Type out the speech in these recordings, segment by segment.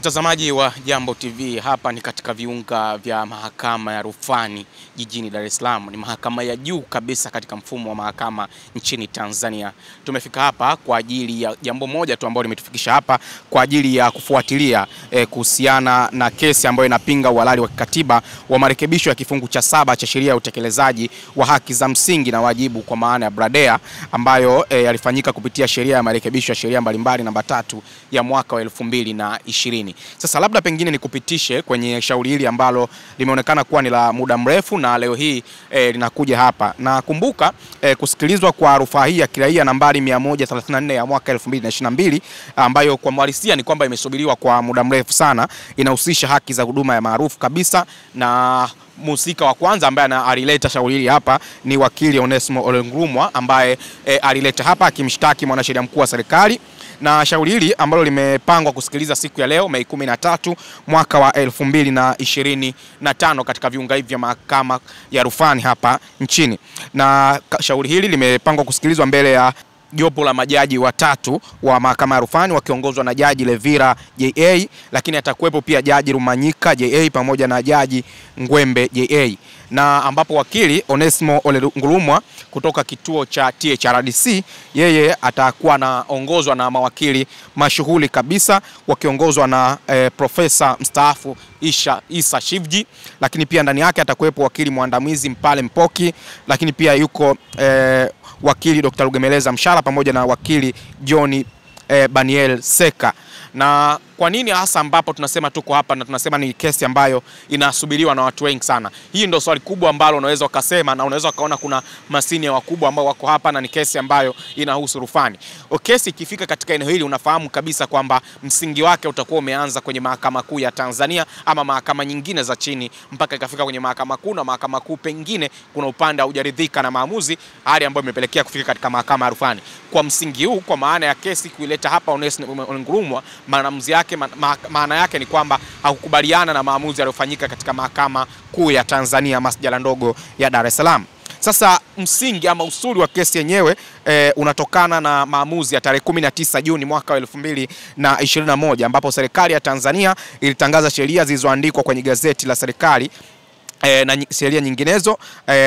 Mtazamaji wa Jambo TV, hapa ni katika viunga vya mahakama ya rufani jijini Dar es Salaam. Ni mahakama ya juu kabisa katika mfumo wa mahakama nchini Tanzania. Tumefika hapa kwa ajili ya jambo moja tu ambalo limetufikisha hapa, kwa ajili ya kufuatilia kuhusiana na kesi ambayo inapinga uhalali wa kikatiba wa marekebisho ya kifungu cha 7 cha sheria ya utekelezaji wa haki za msingi na wajibu kwa maana ya BRADEA, ambayo yalifanyika kupitia sheria ya marekebisho ya sheria mbalimbali namba 3 ya mwaka wa 2020. Sasa labda pengine nikupitishe kwenye shauri hili ambalo limeonekana kuwa ni la muda mrefu na leo hii linakuja hapa. Na kumbuka kusikilizwa kwa rufaa hii ya kiraia nambari 134 ya mwaka 2022, ambayo kwa mhalisia ni kwamba imesubiriwa kwa muda mrefu sana, inahusisha haki za huduma ya maarufu kabisa, na mhusika wa kwanza ambaye alileta shauri hili hapa ni wakili Onesmo Ole Ngurumwa, ambaye alileta hapa akimshtaki mwanasheria mkuu wa serikali. Na shauri hili ambalo limepangwa kusikiliza siku ya leo Mei 13 mwaka wa 2025 katika viunga hivi vya mahakama ya rufani hapa nchini. Na shauri hili limepangwa kusikilizwa mbele ya jopo la majaji watatu wa mahakama ya rufani wakiongozwa na Jaji Levira JA, lakini atakuwepo pia Jaji Rumanyika JA pamoja na Jaji Ngwembe JA, na ambapo wakili Onesmo Ole Ngurumwa kutoka kituo cha THRDC yeye atakuwa anaongozwa na mawakili mashuhuri kabisa wakiongozwa na profesa mstaafu Isa Shivji, lakini pia ndani yake atakuwepo wakili mwandamizi Mpale Mpoki, lakini pia yuko wakili Dr. Rugemeleza Mshala pamoja na wakili John Baniel Seka. Na kwa nini hasa ambapo tunasema tuko hapa na tunasema ni kesi ambayo inasubiriwa na watu wengi sana? Hii ndio swali kubwa ambalo unaweza ukasema, na unaweza ukaona kuna masini wakubwa ambao wako hapa na ni kesi ambayo inahusu rufani. Kesi ikifika katika eneo hili unafahamu kabisa kwamba msingi wake utakuwa umeanza kwenye mahakama kuu ya Tanzania ama mahakama nyingine za chini mpaka ikafika kwenye mahakama kuu, na mahakama kuu pengine kuna upande haujaridhika na maamuzi, hali ambayo imepelekea kufika katika mahakama ya rufani. Kwa msingi huu, kwa maana ya kesi kuileta hapa Onesmo Ole Ngurumwa, maana yake ni kwamba hakukubaliana na maamuzi yaliyofanyika katika mahakama kuu ya Tanzania masjala ndogo ya Dar es Salaam. Sasa msingi ama usuli wa kesi yenyewe unatokana na maamuzi ya tarehe 19 Juni mwaka wa 2021, ambapo serikali ya Tanzania ilitangaza sheria zilizoandikwa kwenye gazeti la serikali na sheria nyinginezo,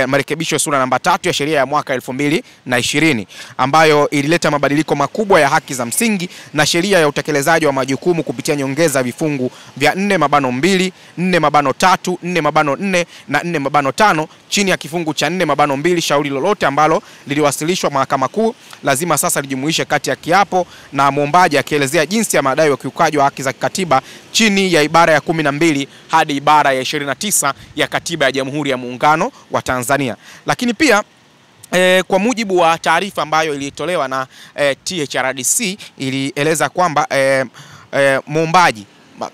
marekebisho sura namba 3 ya sheria ya mwaka 2020, ambayo ilileta mabadiliko makubwa ya haki za msingi na sheria ya utekelezaji wa majukumu kupitia nyongeza vifungu vya 4(2), 4(3), 4(4) na 4(5). Chini ya kifungu cha 4(2), shauri lolote ambalo liliwasilishwa mahakama kuu lazima sasa lijumuishe kati ya kiapo na muombaji akielezea jinsi ya madai ya ukiukaji wa haki za kikatiba chini ya ibara ya 12 hadi ibara ya 29 ya Katiba ya Jamhuri ya Muungano wa Tanzania. Lakini pia kwa mujibu wa taarifa ambayo ilitolewa na THRDC ilieleza kwamba muombaji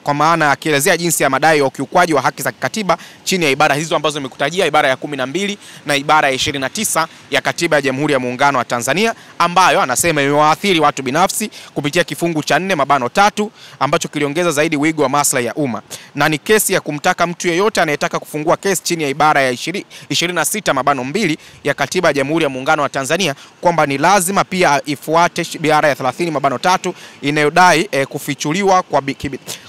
kwa maana akielezea jinsi ya madai ya ukiukwaji wa haki za kikatiba chini ya ibara hizo ambazo nimekutajia, ibara ya 12 na ibara ya 29 ya Katiba ya Jamhuri ya Muungano wa Tanzania, ambayo anasema imewaathiri watu binafsi kupitia kifungu cha 4(3) ambacho kiliongeza zaidi wigo wa maslahi ya umma, na ni kesi ya kumtaka mtu yeyote anayetaka kufungua kesi chini ya ibara ya 26(2) ya Katiba ya Jamhuri ya Muungano wa Tanzania kwamba ni lazima pia ifuate ibara ya 30(3) inayodai kufichuliwa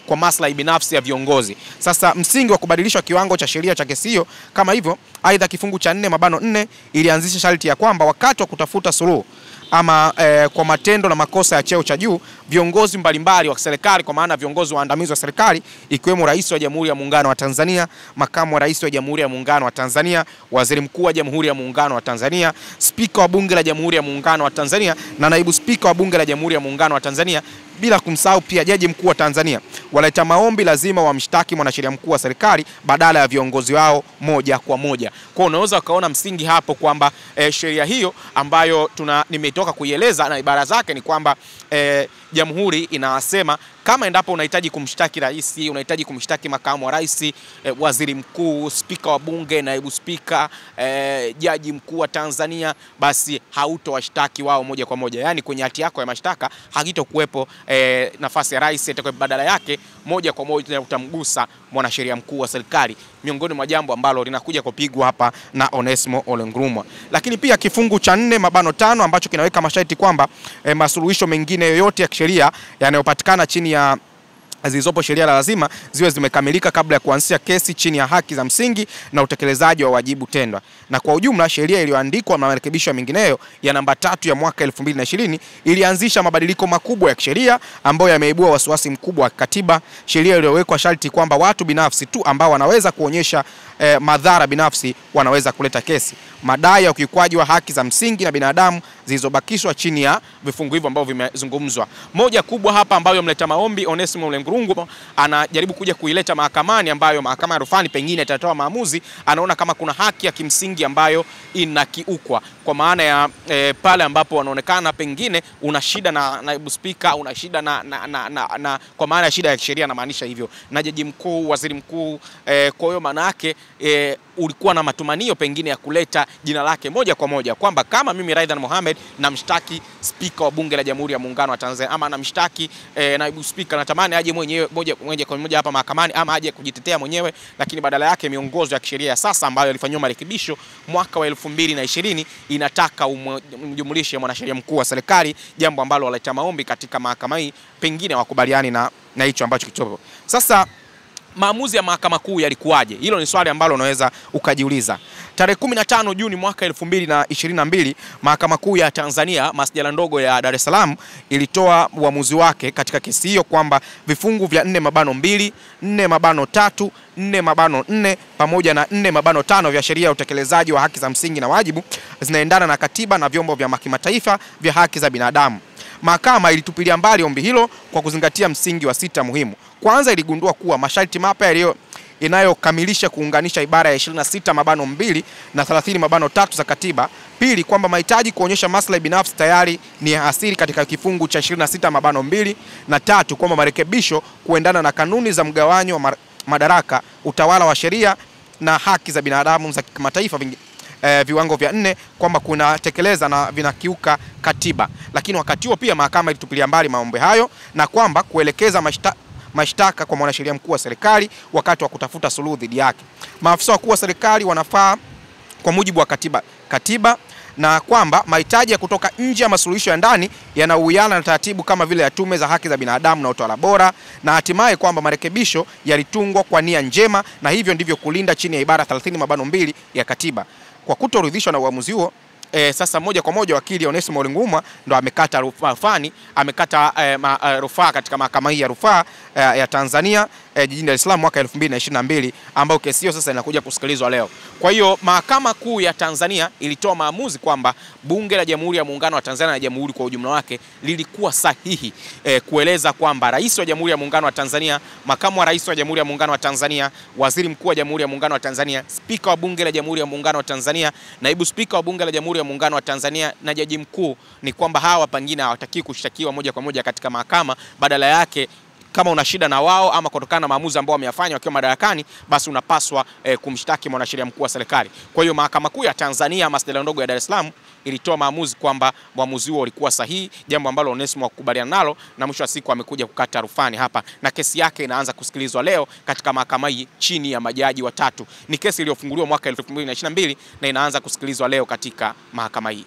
kwa maslahi binafsi ya viongozi. Sasa msingi wa kubadilishwa kiwango cha sheria cha kesi hiyo kama hivyo, aidha kifungu cha 4(4) ilianzisha sharti ya kwamba wakati wa kutafuta suluhu ama kwa matendo na makosa ya cheo cha juu, viongozi mbalimbali wa serikali kwa maana viongozi waandamizi wa serikali ikiwemo Rais wa Jamhuri ya Muungano wa Tanzania, Makamu wa Rais wa Jamhuri ya Muungano wa Tanzania, Waziri Mkuu wa Jamhuri ya Muungano wa Tanzania, Spika wa Bunge la Jamhuri ya Muungano wa Tanzania na Naibu Spika wa Bunge la Jamhuri ya Muungano wa Tanzania, bila kumsahau pia Jaji Mkuu wa Tanzania, waleta maombi lazima wamshtaki mwanasheria mkuu wa serikali badala ya viongozi wao moja kwa moja. Kwa unaweza ukaona msingi hapo kwamba sheria hiyo ambayo nimetoka kuieleza na ibara zake ni kwamba Jamhuri inasema kama endapo unahitaji kumshtaki rais, unahitaji kumshtaki makamu wa rais, waziri mkuu, spika wa bunge, naibu spika, jaji mkuu wa Tanzania, basi hautowashtaki wao moja kwa moja. Yani kwenye hati yako ya mashtaka hakitokuwepo nafasi ya rais, itakuwa badala yake moja kwa moja utamgusa mwanasheria mkuu wa serikali, miongoni mwa jambo ambalo linakuja kupigwa hapa na Onesmo Ole Ngurumwa. Lakini pia kifungu cha 4(5) ambacho kinaweka masharti kwamba masuluhisho mengine yoyote ya kisheria yanayopatikana chini ya zilizopo sheria lazima ziwe zimekamilika kabla ya kuanzisha kesi chini ya haki za msingi na utekelezaji wa wajibu tendwa. Na kwa ujumla sheria iliyoandikwa na marekebisho mengineyo ya namba 3 ya mwaka 2020 ilianzisha mabadiliko makubwa ya kisheria ambayo yameibua wasiwasi mkubwa wa katiba. Sheria iliyowekwa sharti kwamba watu binafsi tu ambao wanaweza kuonyesha madhara binafsi wanaweza kuleta kesi. Madai ya ukiukwaji wa haki za msingi na binadamu zilizobakishwa chini ya vifungu hivyo ambavyo vimezungumzwa. Moja kubwa hapa ambayo mleta maombi Onesmo Ole Ngurungu anajaribu kuja kuileta mahakamani, ambayo mahakama ya rufani pengine itatoa maamuzi, anaona kama kuna haki ya kimsingi ambayo inakiukwa, kwa maana ya pale ambapo wanaonekana pengine una shida na naibu spika, una shida na kwa maana ya shida ya kisheria, na maanisha hivyo na jaji mkuu, waziri mkuu. Kwa hiyo maana yake ulikuwa na matumanio pengine ya kuleta jina lake moja kwa moja, kwamba kama mimi Raidhan Mohamed namshtaki spika wa bunge la Jamhuri ya Muungano wa Tanzania, ama namshtaki naibu spika, natamani aje mwenyewe moja kwa moja hapa mahakamani, ama aje kujitetea mwenyewe, lakini badala yake miongozo ya kisheria sasa ambayo ilifanywa marekebisho mwaka wa 2020 inataka umjumlishe mwanasheria mkuu wa serikali, jambo ambalo waleta maombi katika mahakama hii pengine wakubaliani na hicho ambacho kichopo. Sasa maamuzi ya mahakama kuu yalikuwaje? Hilo ni swali ambalo unaweza ukajiuliza. Tarehe 15 Juni mwaka 2022 mahakama kuu ya Tanzania masjala ndogo ya Dar es Salaam ilitoa uamuzi wake katika kesi hiyo kwamba vifungu vya 4(2), 4(3), 4(4) pamoja na 4(5) vya sheria ya utekelezaji wa haki za msingi na wajibu zinaendana na katiba na vyombo vya kimataifa vya haki za binadamu. Mahakama ilitupilia mbali ombi hilo kwa kuzingatia msingi wa 6 muhimu. Kwanza, iligundua kuwa masharti mapya inayokamilisha kuunganisha ibara ya 26(2) na 30(3) za katiba. Pili, kwamba mahitaji kuonyesha maslahi binafsi tayari ni asili katika kifungu cha 26(2). Na tatu, kwamba marekebisho kuendana na kanuni za mgawanyo wa madaraka, utawala wa sheria na haki za binadamu za kimataifa viwango vya 4 kwamba kuna tekeleza na vinakiuka katiba. Lakini wakati huo pia mahakama ilitupilia mbali maombi hayo na kwamba kuelekeza mashtaka kwa mwanasheria mkuu wa serikali wakati wa kutafuta suluhu dhidi yake. Maafisa wakuu wa serikali wanafaa kwa mujibu wa katiba na kwamba mahitaji ya kutoka nje ya masuluhisho ya ndani yanauiana na taratibu kama vile ya tume za haki za binadamu na utawala bora, na hatimaye kwamba marekebisho yalitungwa kwa nia njema na hivyo ndivyo kulinda chini ya ibara 30(2) ya katiba. Kwa kutoridhishwa na uamuzi huo, sasa moja kwa moja wakili Onesmo Ole Ngurungu ndo amekata rufaa katika mahakama hii ya rufaa ya Tanzania jijini Dar es Salaam mwaka 2022, ambao kesi hiyo sasa inakuja kusikilizwa leo. Kwa hiyo mahakama kuu ya Tanzania ilitoa maamuzi kwamba bunge la Jamhuri ya Muungano wa Tanzania na jamhuri kwa ujumla wake lilikuwa sahihi kueleza kwamba rais wa Jamhuri ya Muungano wa Tanzania, makamu wa rais wa Jamhuri ya Muungano wa Tanzania, waziri mkuu wa Jamhuri ya Muungano wa Tanzania, spika wa bunge la Jamhuri ya Muungano wa Tanzania, naibu spika wa bunge la Jamhuri ya Muungano wa Tanzania na jaji mkuu, ni kwamba hawa pengine hawataki kushtakiwa moja kwa moja katika mahakama. Badala yake, kama una shida na wao ama kutokana na maamuzi ambao wameyafanya wakiwa madarakani, basi unapaswa kumshtaki mwanasheria mkuu wa serikali. Kwa hiyo mahakama kuu ya Tanzania masjala ndogo ya Dar es Salaam ilitoa maamuzi kwamba uamuzi huo ulikuwa sahihi, jambo ambalo Onesmo hakukubaliana nalo, na mwisho wa siku amekuja kukata rufani hapa na kesi yake inaanza kusikilizwa leo katika mahakama hii chini ya majaji watatu. Ni kesi iliyofunguliwa mwaka 2022 na inaanza kusikilizwa leo katika mahakama hii.